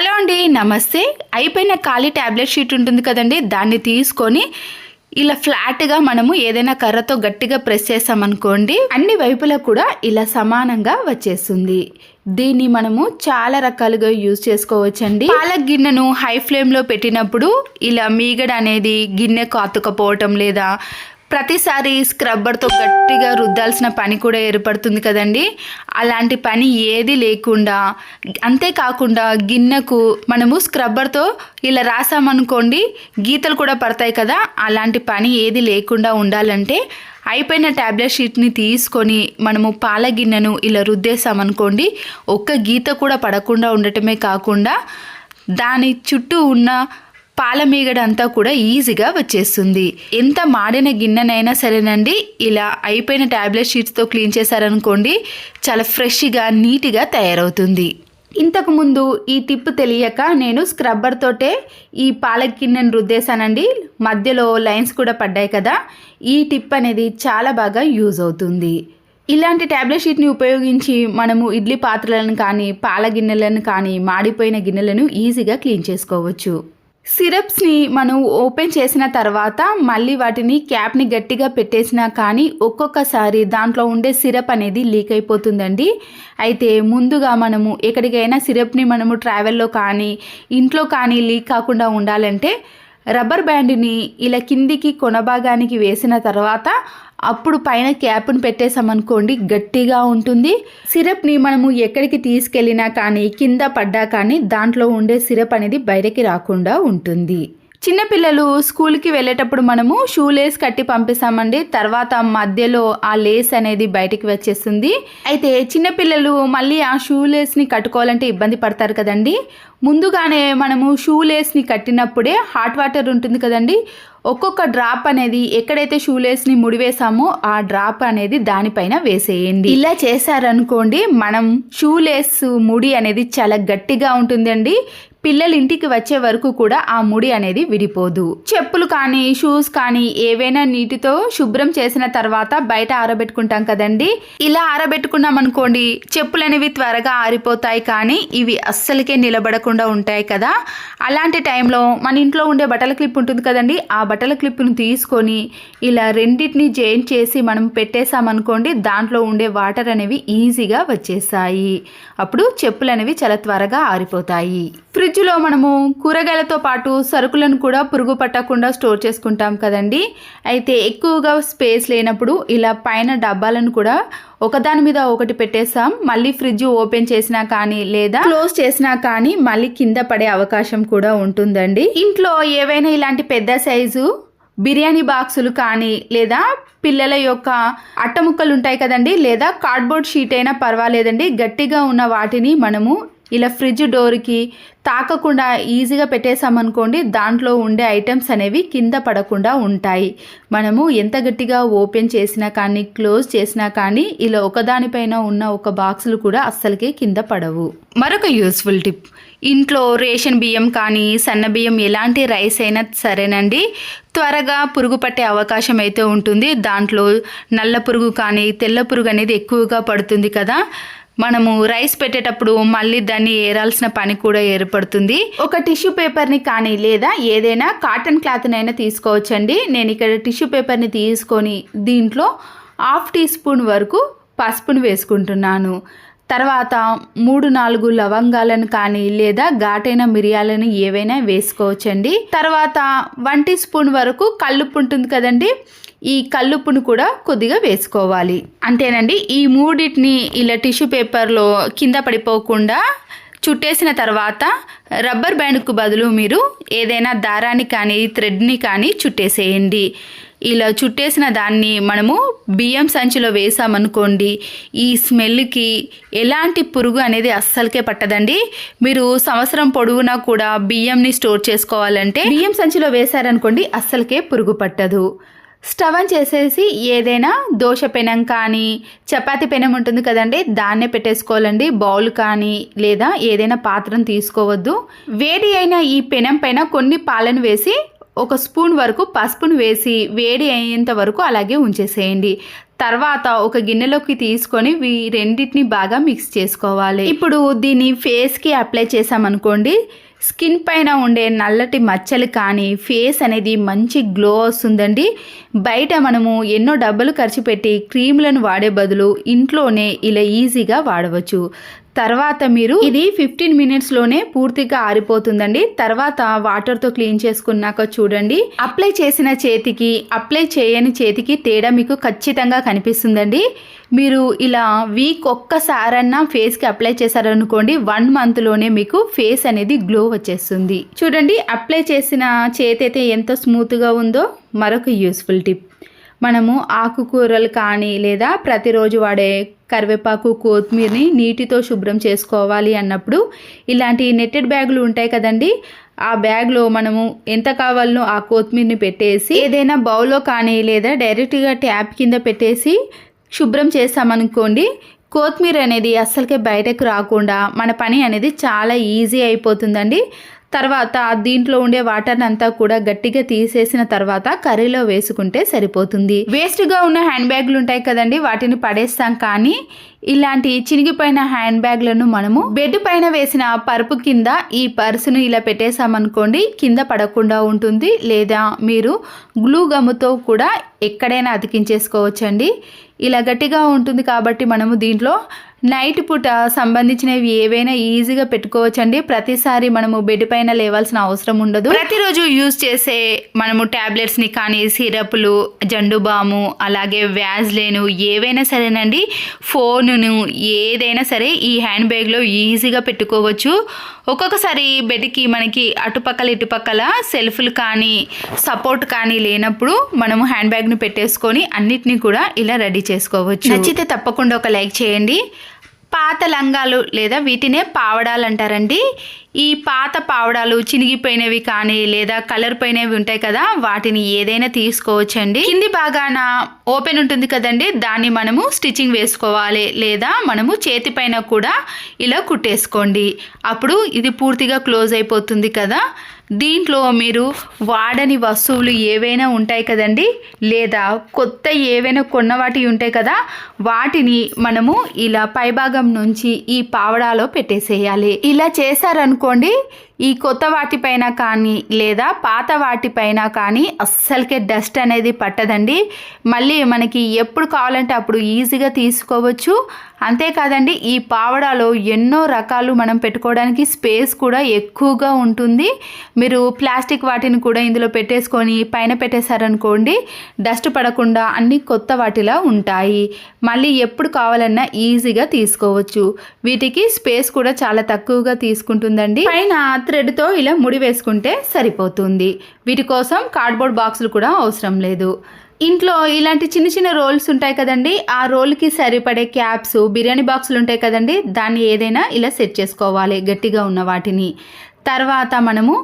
Hello అండి, నమస్తే. అయిపోయిన ఖాళీ ట్యాబ్లెట్ షీట్ ఉంటుంది కదండి, దాన్ని తీసుకొని ఇలా ఫ్లాట్గా మనము ఏదైనా కర్రతో గట్టిగా ప్రెస్ చేసామనుకోండి, అన్ని వైపులా కూడా ఇలా సమానంగా వచ్చేస్తుంది. దీన్ని మనము చాలా రకాలుగా యూజ్ చేసుకోవచ్చండి. పాల గిన్నెను హై ఫ్లేమ్లో పెట్టినప్పుడు ఇలా మీగడ అనేది గిన్నెకు అతుకపోవటం లేదా ప్రతిసారి స్క్రబ్బర్తో గట్టిగా రుద్దాల్సిన పని కూడా ఏర్పడుతుంది కదండి. అలాంటి పని ఏది లేకుండా, అంతేకాకుండా గిన్నెకు మనము స్క్రబ్బర్తో ఇలా రాసామనుకోండి గీతలు కూడా పడతాయి కదా. అలాంటి పని ఏది లేకుండా ఉండాలంటే అయిపోయిన ట్యాబ్లెట్ షీట్ని తీసుకొని మనము పాల గిన్నెను ఇలా రుద్దేసామనుకోండి, ఒక్క గీత కూడా పడకుండా ఉండటమే కాకుండా దాని చుట్టూ ఉన్న పాల మీగడ అంతా కూడా ఈజీగా వచ్చేస్తుంది. ఎంత మాడిన గిన్నెనైనా సరేనండి, ఇలా అయిపోయిన ట్యాబ్లెట్ షీట్స్తో క్లీన్ చేశారనుకోండి చాలా ఫ్రెష్గా నీట్గా తయారవుతుంది. ఇంతకుముందు ఈ టిప్ తెలియక నేను స్క్రబ్బర్ తోటే ఈ పాల గిన్నెను రుద్దేశానండి. మధ్యలో లైన్స్ కూడా పడ్డాయి కదా. ఈ టిప్ అనేది చాలా బాగా యూజ్ అవుతుంది. ఇలాంటి ట్యాబ్లెట్ షీట్ని ఉపయోగించి మనము ఇడ్లీ పాత్రలను కానీ పాల గిన్నెలను కానీ మాడిపోయిన గిన్నెలను ఈజీగా క్లీన్ చేసుకోవచ్చు. సిరప్స్ని మనం ఓపెన్ చేసిన తర్వాత మళ్ళీ వాటిని క్యాప్ని గట్టిగా పెట్టేసినా కానీ ఒక్కొక్కసారి దాంట్లో ఉండే సిరప్ అనేది లీక్ అయిపోతుందండి. అయితే ముందుగా మనము ఎక్కడికైనా సిరప్ని మనము ట్రావెల్లో కానీ ఇంట్లో కానీ లీక్ కాకుండా ఉండాలంటే రబ్బర్ బ్యాండ్ని ఇలా కిందికి కొనభాగానికి వేసిన తర్వాత అప్పుడు పైన క్యాప్ను పెట్టేసామనుకోండి గట్టిగా ఉంటుంది. సిరప్ని మనము ఎక్కడికి తీసుకెళ్ళినా కానీ కింద పడ్డా కానీ దాంట్లో ఉండే సిరప్ అనేది బయటకి రాకుండా ఉంటుంది. చిన్నపిల్లలు స్కూల్కి వెళ్ళేటప్పుడు మనము షూ లేస్ కట్టి పంపిస్తామండి. తర్వాత మధ్యలో ఆ లేస్ అనేది బయటికి వచ్చేస్తుంది. అయితే చిన్నపిల్లలు మళ్ళీ ఆ షూ లేస్ని కట్టుకోవాలంటే ఇబ్బంది పడతారు కదండి. ముందుగానే మనము షూ లేస్ని కట్టినప్పుడే హాట్ వాటర్ ఉంటుంది కదండి, ఒక్కొక్క డ్రాప్ అనేది ఎక్కడైతే షూ లేస్ని ముడివేసామో ఆ డ్రాప్ అనేది దానిపైన వేసేయండి. ఇలా చేశారనుకోండి మనం షూ లేస్ ముడి అనేది చాలా గట్టిగా ఉంటుందండి. పిల్లలు ఇంటికి వచ్చే వరకు కూడా ఆ ముడి అనేది విడిపోదు. చెప్పులు కానీ షూస్ కానీ ఏవైనా నీటితో శుభ్రం చేసిన తర్వాత బయట ఆరబెట్టుకుంటాం కదండి. ఇలా ఆరబెట్టుకున్నాం అనుకోండి చెప్పులు అనేవి త్వరగా ఆరిపోతాయి, కానీ ఇవి అస్సలకే నిలబడకుండా ఉంటాయి కదా. అలాంటి టైంలో మన ఇంట్లో ఉండే బట్టల క్లిప్ ఉంటుంది కదండి, ఆ బట్టల క్లిప్ను తీసుకొని ఇలా రెండింటిని జాయింట్ చేసి మనం పెట్టేసామనుకోండి దాంట్లో ఉండే వాటర్ అనేవి ఈజీగా వచ్చేసాయి. అప్పుడు చెప్పులు అనేవి చాలా త్వరగా ఆరిపోతాయి. ఫ్రిడ్జ్లో మనము కూరగాయలతో పాటు సరుకులను కూడా పురుగు పట్టకుండా స్టోర్ చేసుకుంటాం కదండి. అయితే ఎక్కువగా స్పేస్ లేనప్పుడు ఇలా పైన డబ్బాలను కూడా ఒకదాని మీద ఒకటి పెట్టేసాం. మళ్ళీ ఫ్రిడ్జ్ ఓపెన్ చేసినా కానీ లేదా క్లోజ్ చేసినా కానీ మళ్ళీ కింద పడే అవకాశం కూడా ఉంటుందండి. ఇంట్లో ఏవైనా ఇలాంటి పెద్ద సైజు బిర్యానీ బాక్సులు కానీ లేదా పిల్లల యొక్క అట్టముక్కలు ఉంటాయి కదండి, లేదా కార్డ్బోర్డ్ షీట్ అయినా పర్వాలేదండి, గట్టిగా ఉన్న వాటిని మనము ఇలా ఫ్రిడ్జ్ డోర్కి తాకకుండా ఈజీగా పెట్టేసామనుకోండి దాంట్లో ఉండే ఐటమ్స్ అనేవి కింద పడకుండా ఉంటాయి. మనము ఎంత గట్టిగా ఓపెన్ చేసినా కానీ క్లోజ్ చేసినా కానీ ఇలా ఒకదానిపైన ఉన్న ఒక బాక్సులు కూడా అస్సలకే కింద పడవు. మరొక యూస్ఫుల్ టిప్, ఇంట్లో రేషన్ బియ్యం కానీ సన్న బియ్యం ఎలాంటి రైస్ అయినా సరేనండి త్వరగా పురుగు పట్టే అవకాశం అయితే ఉంటుంది. దాంట్లో నల్ల పురుగు కానీ తెల్ల పురుగు అనేది ఎక్కువగా పడుతుంది కదా. మనము రైస్ పెట్టేటప్పుడు మళ్ళీ దాన్ని ఏరాల్సిన పని కూడా ఏర్పడుతుంది. ఒక టిష్యూ పేపర్ని కానీ లేదా ఏదైనా కాటన్ క్లాత్నైనా తీసుకోవచ్చండి. నేను ఇక్కడ టిష్యూ పేపర్ని తీసుకొని దీంట్లో 1/2 టీ స్పూన్ వరకు పసుపును వేసుకుంటున్నాను. తర్వాత 3-4 లవంగాలను కానీ లేదా ఘాటైన మిరియాలను ఏవైనా వేసుకోవచ్చండి. తర్వాత 1 టీ స్పూన్ వరకు కల్లుప్పు ఉంటుంది కదండి, ఈ కల్లుప్పును కూడా కొద్దిగా వేసుకోవాలి. అంతేనండి. ఈ మూడింటిని ఇలా టిష్యూ పేపర్లో కింద పడిపోకుండా చుట్టేసిన తర్వాత రబ్బర్ బ్యాండ్కు బదులు మీరు ఏదైనా దారాన్ని కానీ థ్రెడ్ని కానీ చుట్టేసేయండి. ఇలా చుట్టేసిన దాన్ని మనము బియ్యం సంచిలో వేసామనుకోండి ఈ స్మెల్కి ఎలాంటి పురుగు అనేది అస్సలకే పట్టదండి. మీరు సంవత్సరం పొడవునా కూడా బియ్యంని స్టోర్ చేసుకోవాలంటే బియ్యం సంచిలో వేశారనుకోండి అస్సలకే పురుగు పట్టదు. స్టవ్ ఆన్ చేసేసి ఏదైనా దోశ పెనం కానీ చపాతీ పెనం ఉంటుంది కదండి దాన్నే పెట్టేసుకోవాలండి. బౌల్ కానీ లేదా ఏదైనా పాత్రను తీసుకోవద్దు. వేడి అయిన ఈ పెనం పైన కొన్ని పాలను వేసి 1 స్పూన్ వరకు పసుపును వేసి వేడి అయ్యేంత వరకు అలాగే ఉంచేసేయండి. తర్వాత ఒక గిన్నెలోకి తీసుకొని రెండింటిని బాగా మిక్స్ చేసుకోవాలి. ఇప్పుడు దీన్ని ఫేస్కి అప్లై చేసామనుకోండి, స్కిన్ పైన ఉండే నల్లటి మచ్చలు కానీ ఫేస్ అనేది మంచి గ్లో వస్తుందండి. బయట మనము ఎన్నో డబ్బులు ఖర్చు పెట్టి క్రీములను వాడే బదులు ఇంట్లోనే ఇలా ఈజీగా వాడవచ్చు. తర్వాత మీరు ఇది 15 మినిట్స్లోనే పూర్తిగా ఆరిపోతుందండి. తర్వాత వాటర్తో క్లీన్ చేసుకున్నాక చూడండి, అప్లై చేసిన చేతికి అప్లై చేయని చేతికి తేడా మీకు ఖచ్చితంగా కనిపిస్తుందండి. మీరు ఇలా వీక్ ఒక్కసారన్నా ఫేస్కి అప్లై చేశారనుకోండి, 1 మంత్లోనే మీకు ఫేస్ అనేది గ్లో వచ్చేస్తుంది. చూడండి, అప్లై చేసిన చేతి అయితే ఎంత స్మూత్గా ఉందో. మరొక యూస్ఫుల్ టిప్, మనము ఆకుకూరలు కానీ లేదా ప్రతిరోజు వాడే కరివేపాకు, కొత్తిమీరని నీటితో శుభ్రం చేసుకోవాలి అన్నప్పుడు ఇలాంటి నెట్టెడ్ బ్యాగులు ఉంటాయి కదండి, ఆ బ్యాగ్లో మనము ఎంత కావాలనో ఆ కొత్తిమీరని పెట్టేసి ఏదైనా బౌల్లో కానీ లేదా డైరెక్ట్గా ట్యాప్ కింద పెట్టేసి శుభ్రం చేస్తామనుకోండి, కొత్తిమీర అనేది అస్సలకే బయటకు రాకుండా మన పని అనేది చాలా ఈజీ అయిపోతుందండి. తర్వాత దీంట్లో ఉండే వాటర్ అంతా కూడా గట్టిగా తీసేసిన తర్వాత కర్రీలో వేసుకుంటే సరిపోతుంది. వేస్ట్గా ఉన్న హ్యాండ్ బ్యాగ్లు ఉంటాయి కదండి, వాటిని పడేస్తాం. కానీ ఇలాంటి చినిగిపోయిన హ్యాండ్ బ్యాగ్లను మనము బెడ్ పైన వేసిన పరుపు కింద ఈ పర్సును ఇలా పెట్టేసామనుకోండి, కింద పడకుండా ఉంటుంది. లేదా మీరు గ్లూ గమ్ముతో కూడా ఎక్కడైనా అతికించేసుకోవచ్చండి. ఇలా గట్టిగా ఉంటుంది కాబట్టి మనము దీంట్లో నైట్ పూట సంబంధించినవి ఏవైనా ఈజీగా పెట్టుకోవచ్చండి. ప్రతిసారి మనము బెడ్ పైన లేవాల్సిన అవసరం ఉండదు. ప్రతిరోజు యూజ్ చేసే మనము ట్యాబ్లెట్స్ని కానీ, సిరప్లు, జండు బాము, అలాగే వ్యాజ్లైన్ ఏవైనా సరేనండి, ఫోనును ఏదైనా సరే ఈ హ్యాండ్ బ్యాగ్లో ఈజీగా పెట్టుకోవచ్చు. ఒక్కొక్కసారి బెడ్కి మనకి అటుపక్కల ఇటుపక్కల సెల్ఫ్లు కానీ సపోర్ట్ కానీ లేనప్పుడు మనము హ్యాండ్ బ్యాగ్ను పెట్టేసుకొని అన్నిటినీ కూడా ఇలా రెడీ చేసుకోవచ్చు. నచ్చితే తప్పకుండా ఒక లైక్ చేయండి. పాత లంగాలు లేదా వీటినే పావడాలు అంటారండి. ఈ పాత పావడాలు చినిగిపోయినవి కానీ లేదా కలర్ పోయినవి ఉంటాయి కదా, వాటిని ఏదైనా తీసుకోవచ్చండి. కింది భాగాన ఓపెన్ ఉంటుంది కదండి, దాన్ని మనము స్టిచ్చింగ్ వేసుకోవాలి. లేదా మనము చేతి పైన కూడా ఇలా కుట్టేసుకోండి, అప్పుడు ఇది పూర్తిగా క్లోజ్ అయిపోతుంది కదా. దీంట్లో మీరు వాడని వస్తువులు ఏవైనా ఉంటాయి కదండి, లేదా కొత్త ఏవైనా కొన్న వాటి ఉంటాయి కదా, వాటిని మనము ఇలా పైభాగం నుంచి ఈ పావడాలో పెట్టేసేయాలి. ఇలా చేశారనుకోండి, ఈ కొత్త వాటిపైన కానీ లేదా పాత వాటిపైన కానీ అస్సలకే డస్ట్ అనేది పట్టదండి. మళ్ళీ మనకి ఎప్పుడు కావాలంటే అప్పుడు ఈజీగా తీసుకోవచ్చు. అంతేకాదండి, ఈ పావడాలో ఎన్నో రకాలు మనం పెట్టుకోవడానికి స్పేస్ కూడా ఎక్కువగా ఉంటుంది. మీరు ప్లాస్టిక్ వాటిని కూడా ఇందులో పెట్టేసుకొని పైన పెట్టేశారనుకోండి, డస్ట్ పడకుండా అన్ని కొత్త వాటిలా ఉంటాయి. మళ్ళీ ఎప్పుడు కావాలన్నా ఈజీగా తీసుకోవచ్చు. వీటికి స్పేస్ కూడా చాలా తక్కువగా తీసుకుంటుందండి. పైన థ్రెడ్తో ఇలా ముడి వేసుకుంటే సరిపోతుంది. వీటి కోసం కార్డ్బోర్డ్ బాక్సులు కూడా అవసరం లేదు. ఇంట్లో ఇలాంటి చిన్న చిన్న రోల్స్ ఉంటాయి కదండి, ఆ రోల్కి సరిపడే క్యాప్స్, బిర్యానీ బాక్సులు ఉంటాయి కదండి, దాన్ని ఏదైనా ఇలా సెట్ చేసుకోవాలి గట్టిగా ఉన్న వాటిని. తర్వాత మనము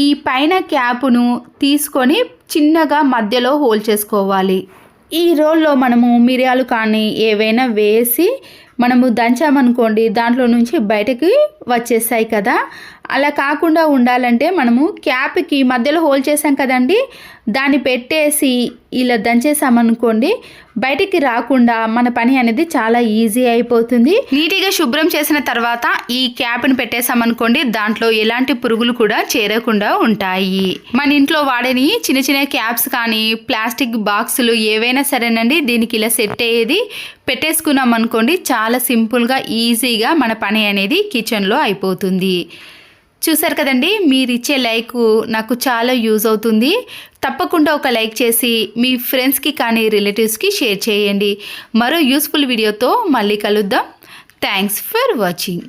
ఈ పైన క్యాప్ను తీసుకొని చిన్నగా మధ్యలో హోల్ చేసుకోవాలి. ఈ రోల్లో మనము మిరియాలు కానీ ఏవైనా వేసి మనము దంచామనుకోండి, దాంట్లో నుంచి బయటకి వచ్చేస్తాయి కదా. అలా కాకుండా ఉండాలంటే మనము క్యాప్కి మధ్యలో హోల్ చేసాం కదండి, దాన్ని పెట్టేసి ఇలా దంచేసామనుకోండి, బయటికి రాకుండా మన పని అనేది చాలా ఈజీ అయిపోతుంది. నీట్గా శుభ్రం చేసిన తర్వాత ఈ క్యాప్ని పెట్టేసామనుకోండి, దాంట్లో ఎలాంటి పురుగులు కూడా చేరకుండా ఉంటాయి. మన ఇంట్లో వాడని చిన్న చిన్న క్యాప్స్ కానీ ప్లాస్టిక్ బాక్సులు ఏవైనా సరేనండి, దీనికి ఇలా సెట్ అయ్యేది పెట్టేసుకున్నాం అనుకోండి, చాలా సింపుల్గా ఈజీగా మన పని అనేది కిచెన్లో అయిపోతుంది. చూసారు కదండి, మీరు ఇచ్చే లైక్ నాకు చాలా యూజ్ అవుతుంది. తప్పకుండా ఒక లైక్ చేసి మీ ఫ్రెండ్స్కి కానీ రిలేటివ్స్కి షేర్ చేయండి. మరో యూస్ఫుల్ వీడియోతో మళ్ళీ కలుద్దాం. Thanks for watching.